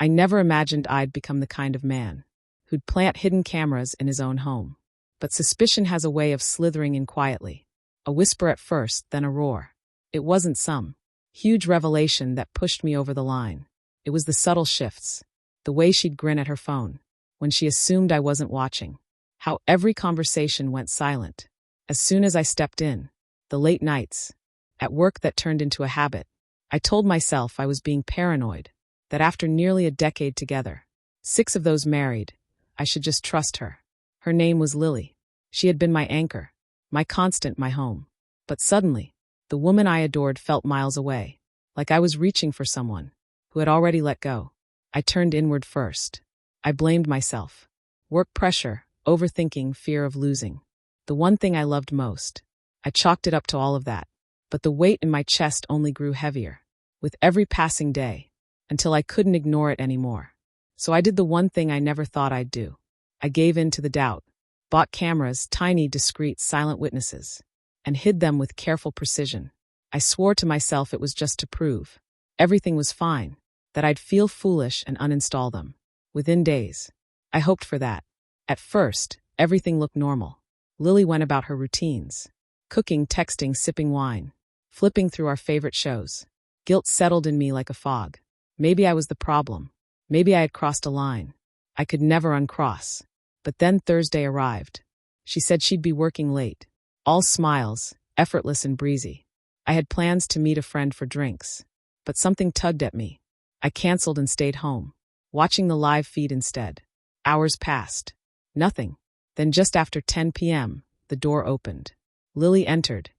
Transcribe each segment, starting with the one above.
I never imagined I'd become the kind of man who'd plant hidden cameras in his own home. But suspicion has a way of slithering in quietly. A whisper at first, then a roar. It wasn't some huge revelation that pushed me over the line. It was the subtle shifts. The way she'd grin at her phone when she assumed I wasn't watching. How every conversation went silent as soon as I stepped in. The late nights at work that turned into a habit. I told myself I was being paranoid, that after nearly a decade together, 6 of those married, I should just trust her. Her name was Lily. She had been my anchor, my constant, my home. But suddenly, the woman I adored felt miles away, like I was reaching for someone who had already let go. I turned inward first. I blamed myself. Work pressure, overthinking, fear of losing. The one thing I loved most. I chalked it up to all of that. But the weight in my chest only grew heavier with every passing day, until I couldn't ignore it anymore. So I did the one thing I never thought I'd do. I gave in to the doubt, bought cameras, tiny, discreet, silent witnesses, and hid them with careful precision. I swore to myself it was just to prove everything was fine, that I'd feel foolish and uninstall them. Within days, I hoped for that. At first, everything looked normal. Lily went about her routines, cooking, texting, sipping wine, flipping through our favorite shows. Guilt settled in me like a fog. Maybe I was the problem. Maybe I had crossed a line I could never uncross. But then Thursday arrived. She said she'd be working late. All smiles, effortless and breezy. I had plans to meet a friend for drinks. But something tugged at me. I canceled and stayed home, watching the live feed instead. Hours passed. Nothing. Then just after 10 p.m., the door opened. Lily entered,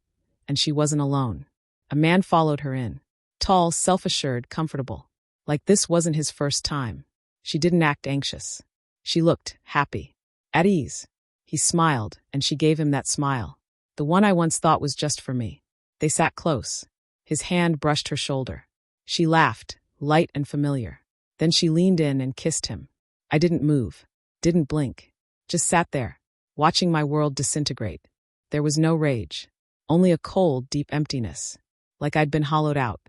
and she wasn't alone. A man followed her in. Tall, self-assured, comfortable. Like this wasn't his first time. She didn't act anxious. She looked happy, at ease. He smiled, and she gave him that smile. The one I once thought was just for me. They sat close. His hand brushed her shoulder. She laughed, light and familiar. Then she leaned in and kissed him. I didn't move, didn't blink. Just sat there, watching my world disintegrate. There was no rage, only a cold, deep emptiness, like I'd been hollowed out.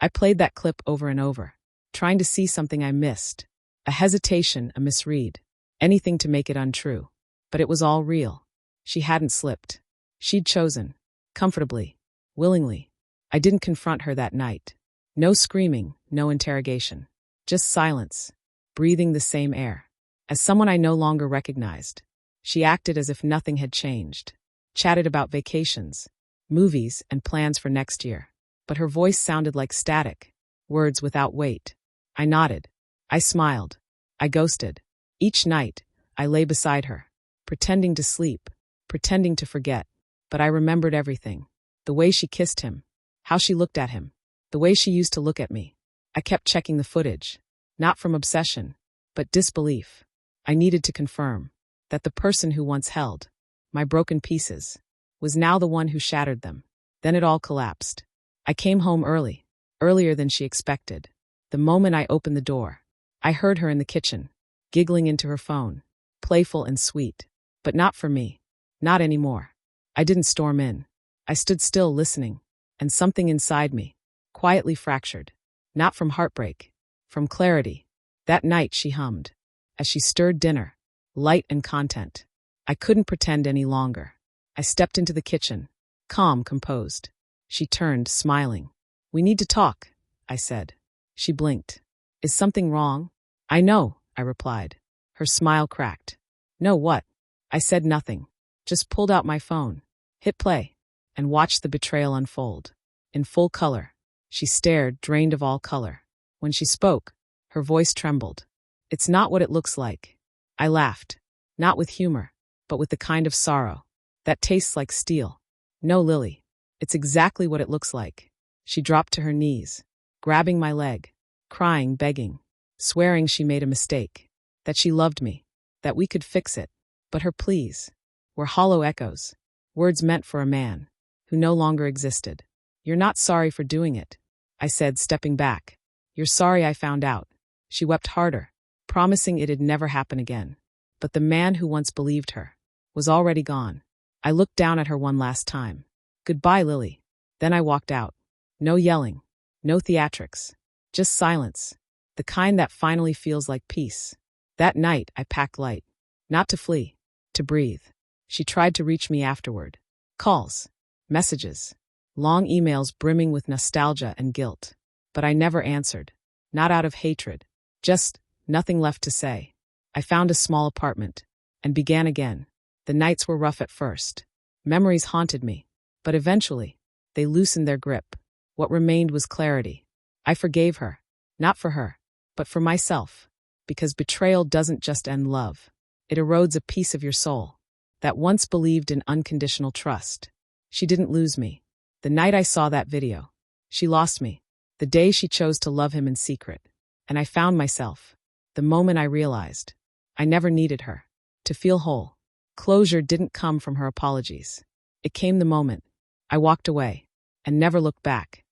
I played that clip over and over, trying to see something I missed. A hesitation, a misread, anything to make it untrue. But it was all real. She hadn't slipped. She'd chosen, comfortably, willingly. I didn't confront her that night. No screaming, no interrogation. Just silence, breathing the same air. As someone I no longer recognized, she acted as if nothing had changed. Chatted about vacations, movies, and plans for next year. But her voice sounded like static, words without weight. I nodded. I smiled. I ghosted. Each night, I lay beside her, pretending to sleep, pretending to forget. But I remembered everything. The way she kissed him, how she looked at him, the way she used to look at me. I kept checking the footage, not from obsession, but disbelief. I needed to confirm that the person who once held my broken pieces was now the one who shattered them. Then it all collapsed. I came home early, earlier than she expected. The moment I opened the door, I heard her in the kitchen, giggling into her phone, playful and sweet. But not for me. Not anymore. I didn't storm in. I stood still listening, and something inside me quietly fractured. Not from heartbreak, from clarity. That night she hummed, as she stirred dinner, light and content. I couldn't pretend any longer. I stepped into the kitchen, calm, composed. She turned, smiling. "We need to talk," I said. She blinked. "Is something wrong?" "I know," I replied. Her smile cracked. "No, what?" I said nothing, just pulled out my phone, hit play, and watched the betrayal unfold. In full color. She stared, drained of all color. When she spoke, her voice trembled. "It's not what it looks like." I laughed. Not with humor, but with the kind of sorrow that tastes like steel. "No, Lily. It's exactly what it looks like." She dropped to her knees, grabbing my leg, crying, begging, swearing she made a mistake, that she loved me, that we could fix it. But her pleas were hollow echoes, words meant for a man who no longer existed. "You're not sorry for doing it," I said, stepping back. "You're sorry I found out." She wept harder, promising it'd never happen again. But the man who once believed her was already gone. I looked down at her one last time. "Goodbye, Lily." Then I walked out. No yelling, no theatrics, just silence. the kind that finally feels like peace. That night, I packed light. Not to flee, to breathe. She tried to reach me afterward. Calls, messages, long emails brimming with nostalgia and guilt. But I never answered. Not out of hatred. Just nothing left to say. I found a small apartment and began again. The nights were rough at first. Memories haunted me. But eventually, they loosened their grip. What remained was clarity. I forgave her. Not for her, but for myself. Because betrayal doesn't just end love. It erodes a piece of your soul that once believed in unconditional trust. She didn't lose me. The night I saw that video, she lost me. The day she chose to love him in secret. And I found myself. The moment I realized I never needed her. To feel whole. Closure didn't come from her apologies. It came the moment I walked away and never looked back.